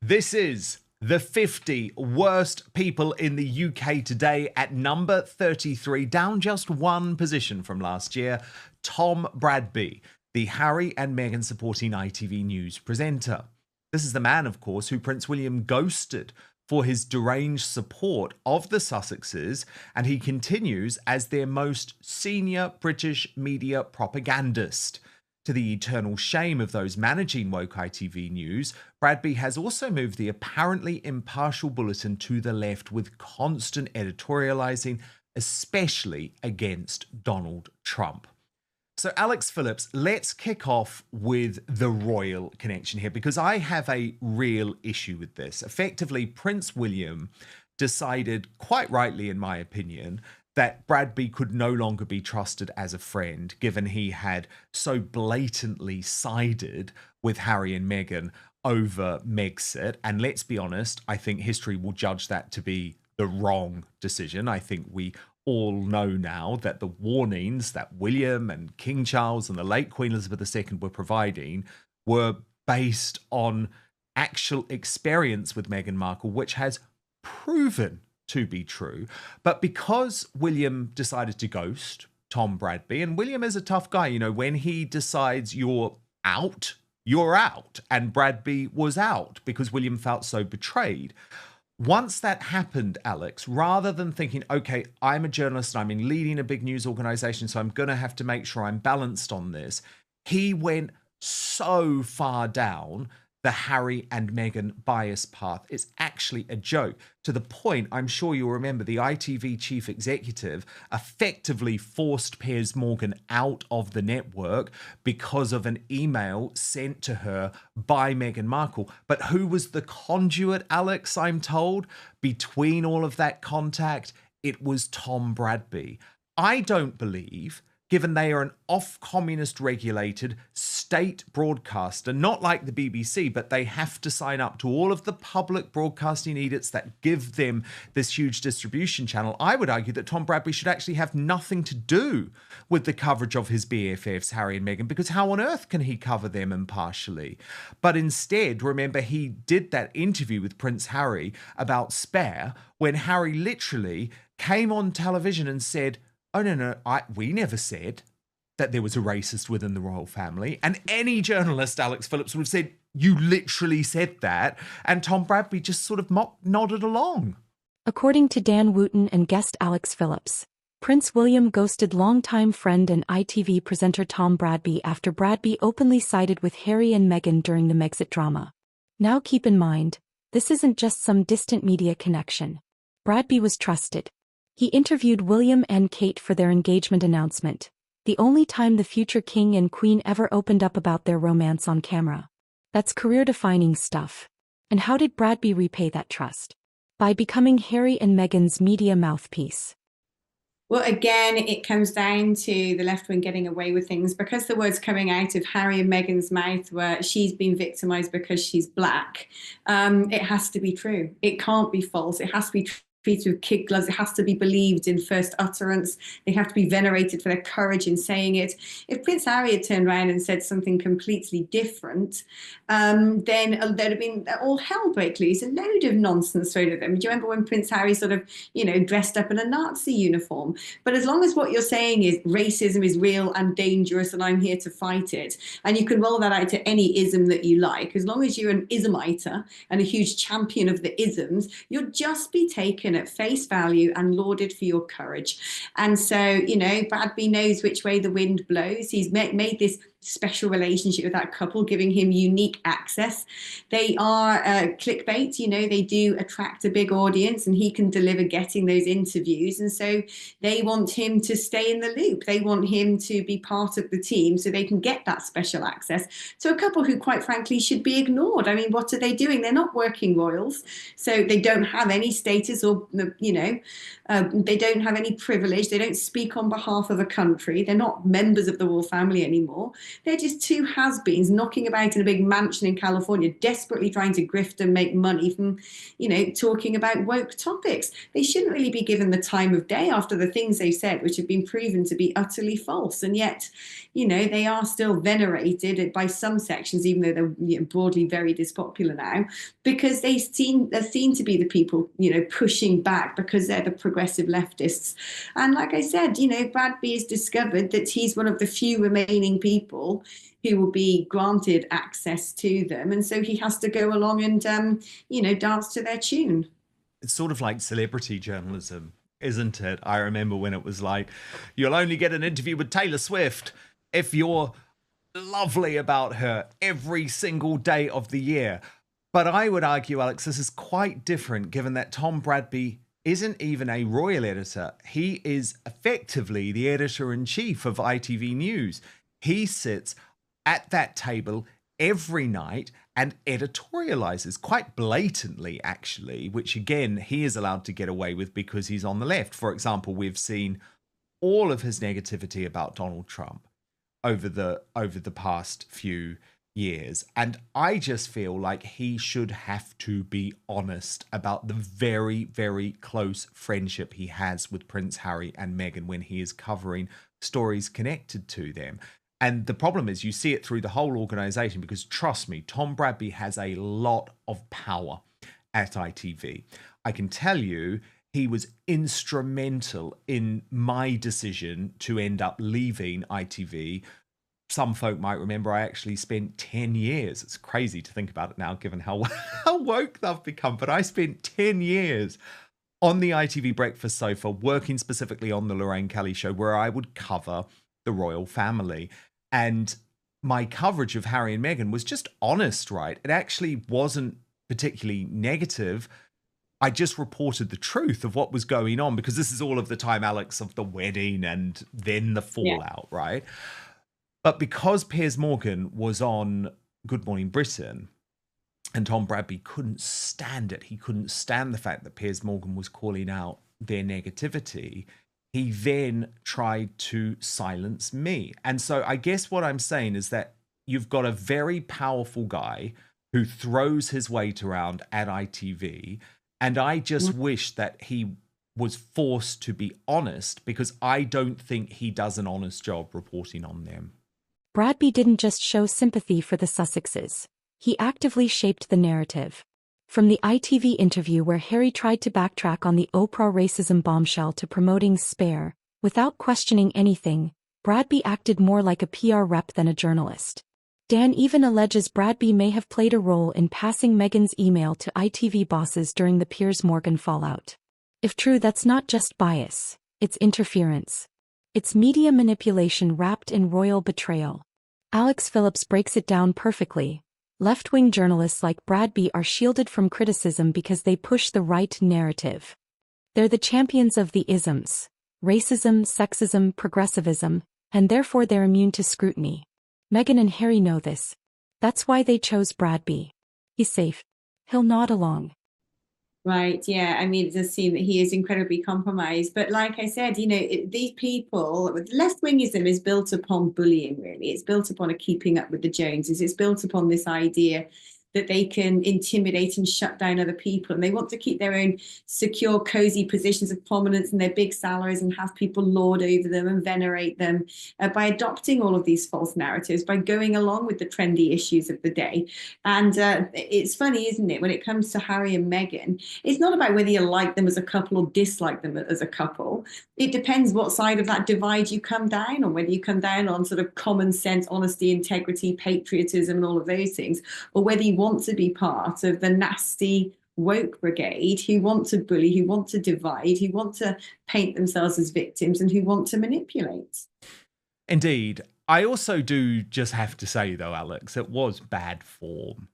This is the 50 worst people in the UK today at number 33, down just one position from last year. Tom Bradby, the Harry and Meghan supporting ITV News presenter. This is the man, of course, who Prince William ghosted for his deranged support of the Sussexes, and he continues as their most senior British media propagandist. To the eternal shame of those managing woke ITV News, Bradby has also moved the apparently impartial bulletin to the left with constant editorialising, especially against Donald Trump. So, Alex Phillips, let's kick off with the royal connection here, because I have a real issue with this. Effectively, Prince William decided, quite rightly in my opinion, that Bradby could no longer be trusted as a friend, given he had so blatantly sided with Harry and Meghan over Megxit. And let's be honest, I think history will judge that to be the wrong decision. I think we all know now that the warnings that William and King Charles and the late Queen Elizabeth II were providing were based on actual experience with Meghan Markle, which has proven to be true. But because William decided to ghost Tom Bradby, and William is a tough guy, you know, when he decides you're out, you're out. And Bradby was out because William felt so betrayed. Once that happened, Alex, rather than thinking, okay, I'm a journalist, I'm leading a big news organization, so I'm going to have to make sure I'm balanced on this, he went so far down the Harry and Meghan bias path. It's actually a joke, to the point, I'm sure you'll remember, the ITV chief executive effectively forced Piers Morgan out of the network because of an email sent to her by Meghan Markle. But who was the conduit, Alex, I'm told, between all of that contact? It was Tom Bradby. I don't believe, given they are an off-communist regulated state broadcaster, not like the BBC, but they have to sign up to all of the public broadcasting edicts that give them this huge distribution channel. I would argue that Tom Bradby should actually have nothing to do with the coverage of his BFFs, Harry and Meghan, because how on earth can he cover them impartially? But instead, remember, he did that interview with Prince Harry about Spare, when Harry literally came on television and said, oh, no, we never said that there was a racist within the royal family. And any journalist, Alex Phillips, would have said, you literally said that. And Tom Bradby just sort of nodded along. According to Dan Wootton and guest Alex Phillips, Prince William ghosted longtime friend and ITV presenter Tom Bradby after Bradby openly sided with Harry and Meghan during the Megxit drama. Now keep in mind, this isn't just some distant media connection. Bradby was trusted. He interviewed William and Kate for their engagement announcement, the only time the future king and queen ever opened up about their romance on camera. That's career-defining stuff. And how did Bradby repay that trust? By becoming Harry and Meghan's media mouthpiece. Well, again, it comes down to the left wing getting away with things, because the words coming out of Harry and Meghan's mouth were she's been victimised because she's black. It has to be true. It can't be false. It has to be true. Treated with kid gloves. It has to be believed in first utterance. They have to be venerated for their courage in saying it. If Prince Harry had turned around and said something completely different, then there'd have been all hell break loose, a load of nonsense thrown at them. Do you remember when Prince Harry sort of, dressed up in a Nazi uniform? But as long as what you're saying is racism is real and dangerous and I'm here to fight it, and you can roll that out to any ism that you like, as long as you're an ismiter and a huge champion of the isms, you'll just be taken at face value and lauded for your courage. And so, Bradby knows which way the wind blows. He's made this special relationship with that couple, giving him unique access. They are clickbait, they do attract a big audience, and he can deliver getting those interviews. And so they want him to stay in the loop. They want him to be part of the team so they can get that special access to a couple who, quite frankly, should be ignored. I mean, what are they doing? They're not working royals, so they don't have any status or, they don't have any privilege. They don't speak on behalf of a country. They're not members of the royal family anymore. They're just two has-beens knocking about in a big mansion in California, desperately trying to grift and make money from, talking about woke topics. They shouldn't really be given the time of day after the things they've said, which have been proven to be utterly false. And yet, they are still venerated by some sections, even though they're broadly very dispopular now, because they're seen to be the people, pushing back because they're the progressive leftists. And like I said, Bradby has discovered that he's one of the few remaining people who will be granted access to them. And so he has to go along and, dance to their tune. It's sort of like celebrity journalism, isn't it? I remember when it was like, you'll only get an interview with Taylor Swift if you're lovely about her every single day of the year. But I would argue, Alex, this is quite different given that Tom Bradby isn't even a royal editor. He is effectively the editor-in-chief of ITV News. He sits at that table every night and editorializes quite blatantly, actually, which again, he is allowed to get away with because he's on the left. For example, we've seen all of his negativity about Donald Trump over the past few years. And I just feel like he should have to be honest about the very, very close friendship he has with Prince Harry and Meghan when he is covering stories connected to them. And the problem is you see it through the whole organization because, trust me, Tom Bradby has a lot of power at ITV. I can tell you he was instrumental in my decision to end up leaving ITV. Some folk might remember I actually spent 10 years. It's crazy to think about it now, given how woke they've become. But I spent 10 years on the ITV breakfast sofa, working specifically on the Lorraine Kelly show, where I would cover the royal family. And my coverage of Harry and Meghan was just honest, right? It actually wasn't particularly negative. I just reported the truth of what was going on, because this is all of the time, Alex, of the wedding and then the fallout, right? But because Piers Morgan was on Good Morning Britain and Tom Bradby couldn't stand it, he couldn't stand the fact that Piers Morgan was calling out their negativity, he then tried to silence me. And so I guess what I'm saying is that you've got a very powerful guy who throws his weight around at ITV. And I just wish that he was forced to be honest, because I don't think he does an honest job reporting on them. Bradby didn't just show sympathy for the Sussexes. He actively shaped the narrative. From the ITV interview where Harry tried to backtrack on the Oprah racism bombshell to promoting Spare, without questioning anything, Bradby acted more like a PR rep than a journalist. Dan even alleges Bradby may have played a role in passing Meghan's email to ITV bosses during the Piers Morgan fallout. If true, that's not just bias, it's interference. It's media manipulation wrapped in royal betrayal. Alex Phillips breaks it down perfectly. Left-wing journalists like Bradby are shielded from criticism because they push the right narrative. They're the champions of the isms: racism, sexism, progressivism, and therefore they're immune to scrutiny. Meghan and Harry know this. That's why they chose Bradby. He's safe. He'll nod along. Right, yeah. I mean, it does seem that he is incredibly compromised. But like I said, these people, left-wingism is built upon bullying, really. It's built upon a keeping up with the Joneses. It's built upon this idea that they can intimidate and shut down other people. And they want to keep their own secure, cozy positions of prominence and their big salaries and have people lord over them and venerate them by adopting all of these false narratives, by going along with the trendy issues of the day. And it's funny, isn't it, when it comes to Harry and Meghan, it's not about whether you like them as a couple or dislike them as a couple. It depends what side of that divide you come down on, whether you come down on sort of common sense, honesty, integrity, patriotism, and all of those things, or whether you want to be part of the nasty woke brigade who want to bully, who want to divide, who want to paint themselves as victims, and who want to manipulate. Indeed. I also do just have to say, though, Alex, it was bad form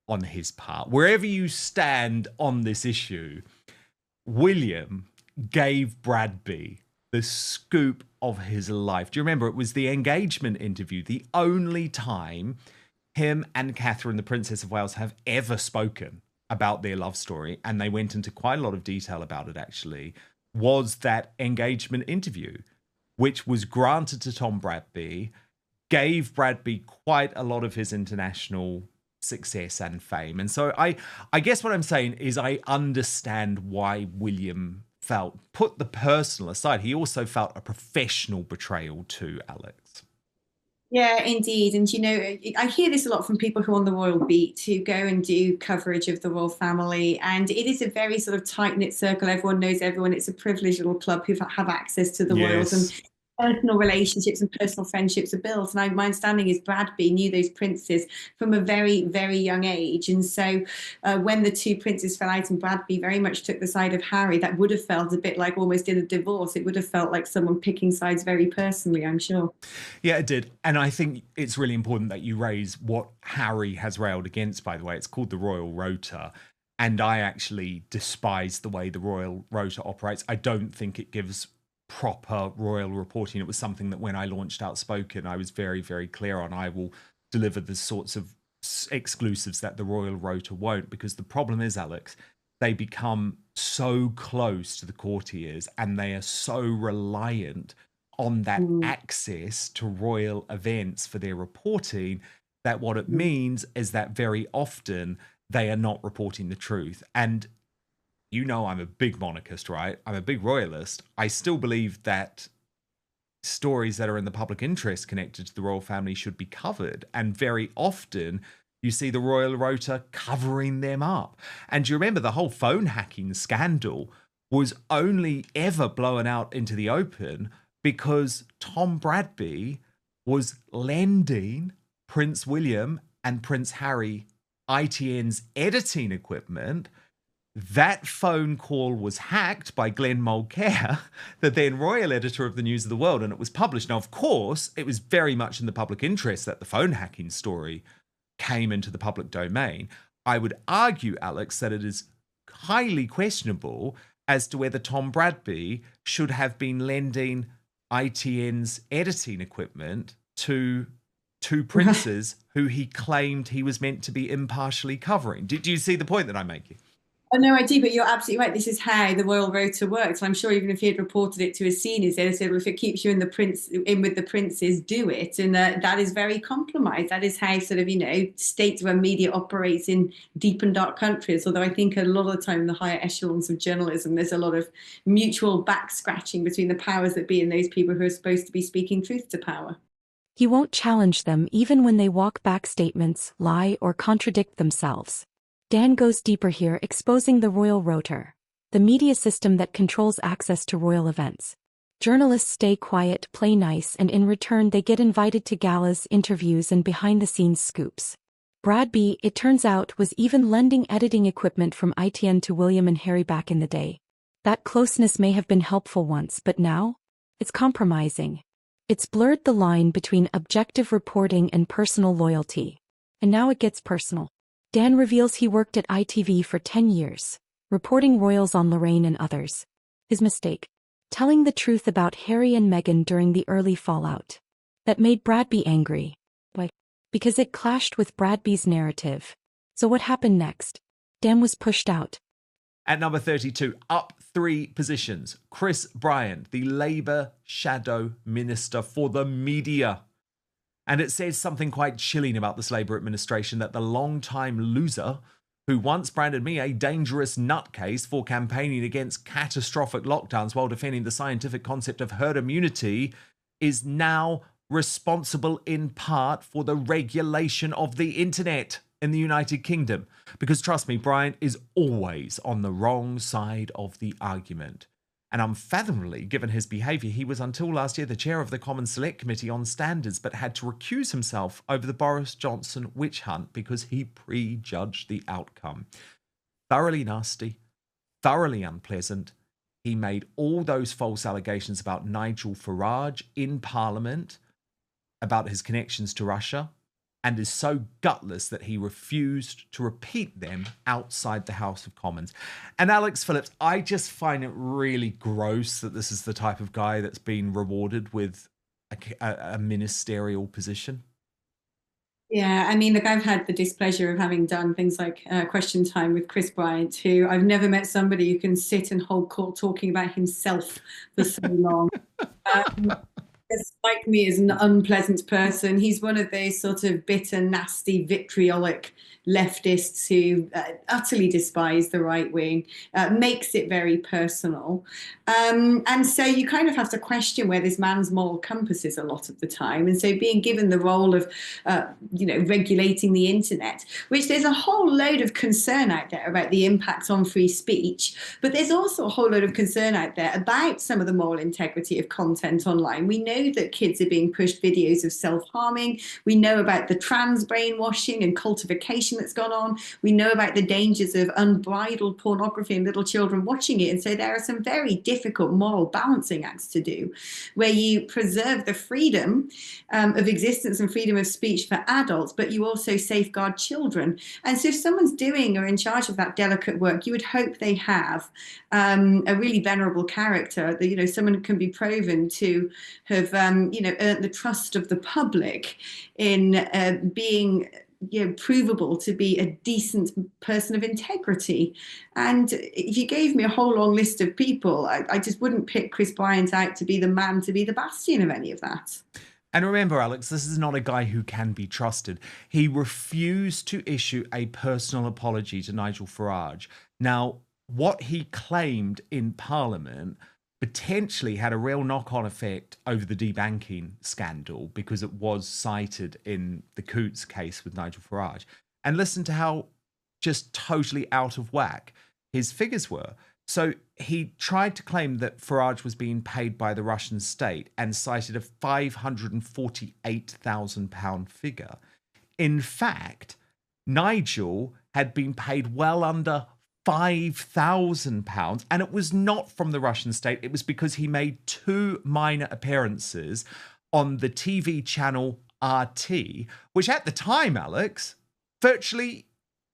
on his part. Wherever you stand on this issue, William gave Bradby the scoop of his life. Do you remember? It was the engagement interview, the only time him and Catherine, the Princess of Wales, have ever spoken about their love story, and they went into quite a lot of detail about it, actually, was that engagement interview, which was granted to Tom Bradby, gave Bradby quite a lot of his international success and fame. And so I guess what I'm saying is I understand why William felt, put the personal aside, he also felt a professional betrayal too, Alex. Yeah, indeed. And, I hear this a lot from people who are on the royal beat who go and do coverage of the royal family. And it is a very sort of tight-knit circle. Everyone knows everyone. It's a privileged little club who have access to the royals. And personal relationships and personal friendships are built. And my understanding is Bradby knew those princes from a very, very young age. And so when the two princes fell out and Bradby very much took the side of Harry, that would have felt a bit like almost in a divorce. It would have felt like someone picking sides very personally, I'm sure. Yeah, it did. And I think it's really important that you raise what Harry has railed against, by the way. It's called the Royal Rotor. And I actually despise the way the Royal Rotor operates. I don't think it gives proper royal reporting. It was something that when I launched Outspoken, I was very, very clear on. I will deliver the sorts of exclusives that the Royal Rotor won't, because the problem is, Alex, they become so close to the courtiers and they are so reliant on that access to royal events for their reporting that what it means is that very often they are not reporting the truth. And I'm a big monarchist, right? I'm a big royalist. I still believe that stories that are in the public interest connected to the royal family should be covered. And very often you see the Royal Rotor covering them up. And do you remember the whole phone hacking scandal was only ever blown out into the open because Tom Bradby was lending Prince William and Prince Harry ITN's editing equipment. That phone call was hacked by Glenn Mulcair, the then royal editor of the News of the World, and it was published. Now, of course, it was very much in the public interest that the phone hacking story came into the public domain. I would argue, Alex, that it is highly questionable as to whether Tom Bradby should have been lending ITN's editing equipment to two princes who he claimed he was meant to be impartially covering. Do you see the point that I'm making? Oh, no, I do, but you're absolutely right. This is how the Royal Rotor works. I'm sure even if he had reported it to his seniors, they'd have said, well, if it keeps you in with the princes, do it. And that is very compromised. That is how sort of, state-run media operates in deep and dark countries. Although I think a lot of the time in the higher echelons of journalism, there's a lot of mutual back scratching between the powers that be and those people who are supposed to be speaking truth to power. He won't challenge them even when they walk back statements, lie, or contradict themselves. Dan goes deeper here, exposing the Royal Rotor, the media system that controls access to royal events. Journalists stay quiet, play nice, and in return they get invited to galas, interviews, and behind-the-scenes scoops. Bradby, it turns out, was even lending editing equipment from ITN to William and Harry back in the day. That closeness may have been helpful once, but now? It's compromising. It's blurred the line between objective reporting and personal loyalty. And now it gets personal. Dan reveals he worked at ITV for 10 years, reporting royals on Lorraine and others. His mistake? Telling the truth about Harry and Meghan during the early fallout. That made Bradby angry. Why? Because it clashed with Bradby's narrative. So what happened next? Dan was pushed out. At number 32, up 3 positions, Chris Bryant, the Labour shadow minister for the media. And it says something quite chilling about this Labour administration, that the long-time loser, who once branded me a dangerous nutcase for campaigning against catastrophic lockdowns while defending the scientific concept of herd immunity, is now responsible in part for the regulation of the internet in the United Kingdom. Because trust me, Bryant is always on the wrong side of the argument. And unfathomably, given his behaviour, he was until last year the chair of the Commons Select Committee on Standards, but had to recuse himself over the Boris Johnson witch hunt because he prejudged the outcome. Thoroughly nasty, thoroughly unpleasant. He made all those false allegations about Nigel Farage in Parliament, about his connections to Russia, and is so gutless that he refused to repeat them outside the House of Commons. And Alex Phillips, I just find it really gross that this is the type of guy that's been rewarded with a ministerial position. Yeah, I mean, look, I've had the displeasure of having done things like Question Time with Chris Bryant, who I've never met somebody who can sit and hold court talking about himself for so long. Strike me as an unpleasant person. He's one of those sort of bitter, nasty, vitriolic leftists who utterly despise the right wing, makes it very personal. And so you kind of have to question where this man's moral compass is a lot of the time. And so being given the role of, regulating the internet, which there's a whole load of concern out there about the impact on free speech, but there's also a whole load of concern out there about some of the moral integrity of content online. We know that kids are being pushed videos of self-harming. We know about the trans brainwashing and cultification that's gone on. We know about the dangers of unbridled pornography and little children watching it. And so there are some very difficult moral balancing acts to do, where you preserve the freedom of existence and freedom of speech for adults, but you also safeguard children. And so if someone's doing or in charge of that delicate work, you would hope they have a really venerable character, that, someone can be proven to have, earned the trust of the public in being provable to be a decent person of integrity. And if you gave me a whole long list of people, I just wouldn't pick Chris Bryant out to be the man to be the bastion of any of that. And remember, Alex, this is not a guy who can be trusted. He refused to issue a personal apology to Nigel Farage. Now, what he claimed in Parliament potentially had a real knock-on effect over the debanking scandal, because it was cited in the Coutts case with Nigel Farage. And listen to how just totally out of whack his figures were. So he tried to claim that Farage was being paid by the Russian state and cited a £548,000 figure. In fact, Nigel had been paid well under £5,000, and it was not from the Russian state. It was because he made 2 minor appearances on the TV channel RT, which at the time, Alex, virtually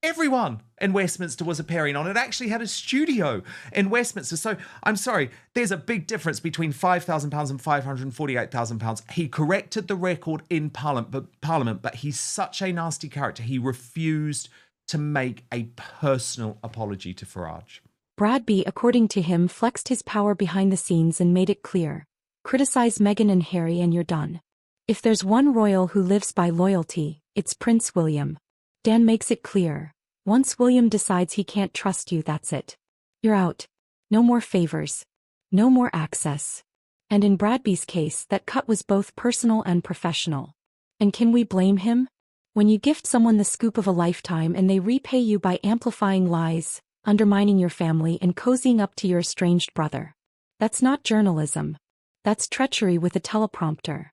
everyone in Westminster was appearing on. It actually had a studio in Westminster. So I'm sorry, there's a big difference between £5,000 and £548,000. He corrected the record in Parliament, but he's such a nasty character. He refused to make a personal apology to Farage. Bradby, according to him, flexed his power behind the scenes and made it clear. Criticize Meghan and Harry and you're done. If there's one royal who lives by loyalty, it's Prince William. Dan makes it clear. Once William decides he can't trust you, that's it. You're out. No more favors. No more access. And in Bradby's case, that cut was both personal and professional. And can we blame him? When you gift someone the scoop of a lifetime and they repay you by amplifying lies, undermining your family, and cozying up to your estranged brother. That's not journalism. That's treachery with a teleprompter.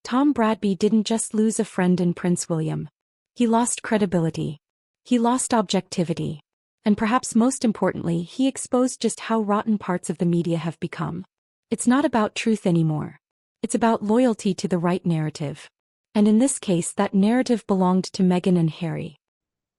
Tom Bradby didn't just lose a friend in Prince William. He lost credibility. He lost objectivity. And perhaps most importantly, he exposed just how rotten parts of the media have become. It's not about truth anymore. It's about loyalty to the right narrative. And in this case, that narrative belonged to Meghan and Harry.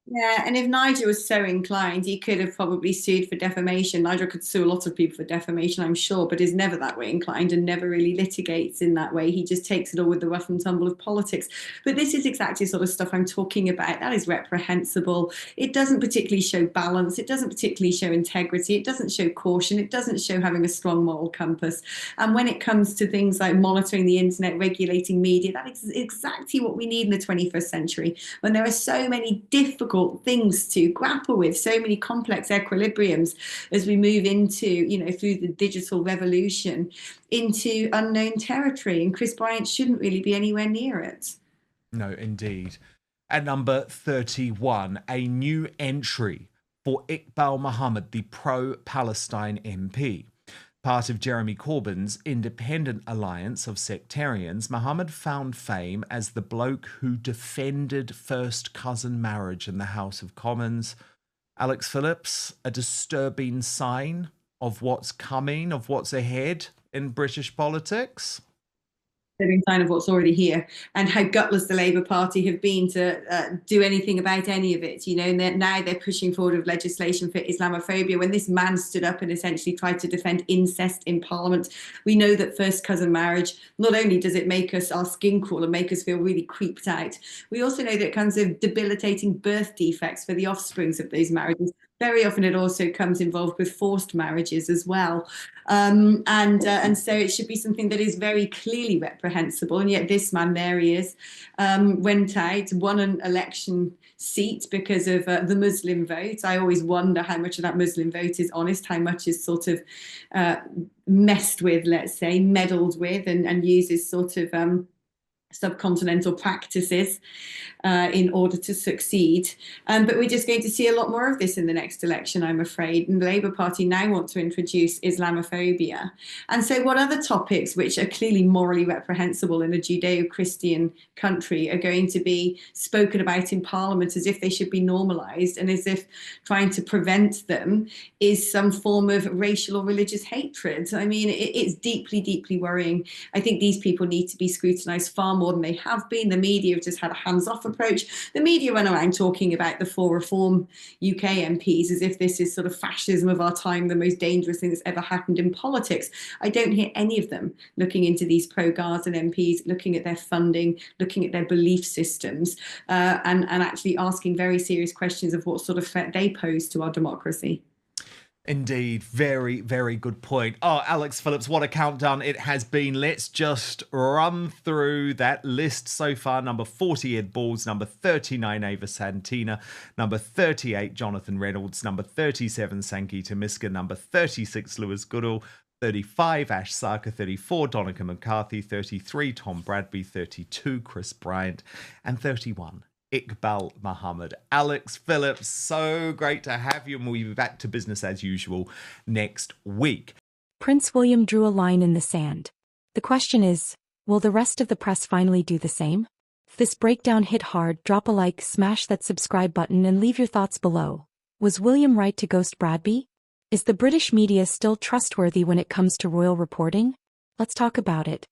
Yeah, and if Nigel was so inclined, he could have probably sued for defamation. Nigel could sue a lot of people for defamation, I'm sure, but is never that way inclined and never really litigates in that way. He just takes it all with the rough and tumble of politics. But this is exactly the sort of stuff I'm talking about. That is reprehensible. It doesn't particularly show balance. It doesn't particularly show integrity. It doesn't show caution. It doesn't show having a strong moral compass. And when it comes to things like monitoring the internet, regulating media, that is exactly what we need in the 21st century, when there are so many difficult things to grapple with, so many complex equilibriums as we move into, through the digital revolution, into unknown territory. And Chris Bryant shouldn't really be anywhere near it. No, indeed. At number 31, a new entry for Iqbal Muhammad, the pro-Palestine MP. Part of Jeremy Corbyn's independent alliance of sectarians, Muhammad found fame as the bloke who defended first cousin marriage in the House of Commons. Alex Phillips, a disturbing sign of what's coming, of what's ahead in British politics? Sign of what's already here, and how gutless the Labour Party have been to do anything about any of it. And now they're pushing forward with legislation for Islamophobia. When this man stood up and essentially tried to defend incest in Parliament, we know that first cousin marriage, not only does it make our skin crawl and make us feel really creeped out, we also know that it comes with debilitating birth defects for the offsprings of those marriages. Very often it also comes involved with forced marriages as well. And so it should be something that is very clearly reprehensible. And yet this man, there he is, went out, won an election seat because of the Muslim vote. I always wonder how much of that Muslim vote is honest, how much is sort of messed with, let's say, meddled with, and uses sort of subcontinental practices in order to succeed. But we're just going to see a lot more of this in the next election, I'm afraid. And the Labour Party now want to introduce Islamophobia. And so what other topics which are clearly morally reprehensible in a Judeo-Christian country are going to be spoken about in Parliament as if they should be normalised, and as if trying to prevent them is some form of racial or religious hatred? I mean, it's deeply, deeply worrying. I think these people need to be scrutinised far more than they have been. The media have just had a hands-off approach. The media run around talking about the 4 Reform UK MPs as if this is sort of fascism of our time, the most dangerous thing that's ever happened in politics. I don't hear any of them looking into these pro-Gaza MPs, looking at their funding, looking at their belief systems, and actually asking very serious questions of what sort of threat they pose to our democracy. Indeed. Very, very good point. Oh, Alex Phillips, what a countdown it has been. Let's just run through that list so far. Number 40, Ed Balls. Number 39, Ava Santina. Number 38, Jonathan Reynolds. Number 37, Sangeeta Miska. Number 36, Lewis Goodall. 35, Ash Sarkar. 34, Donica McCarthy. 33, Tom Bradby. 32, Chris Bryant. And 31, Iqbal Muhammad. Alex Phillips, so great to have you, and we'll be back to business as usual next week. Prince William drew a line in the sand. The question is, will the rest of the press finally do the same? If this breakdown hit hard, drop a like, smash that subscribe button, and leave your thoughts below. Was William right to ghost Bradby? Is the British media still trustworthy when it comes to royal reporting? Let's talk about it.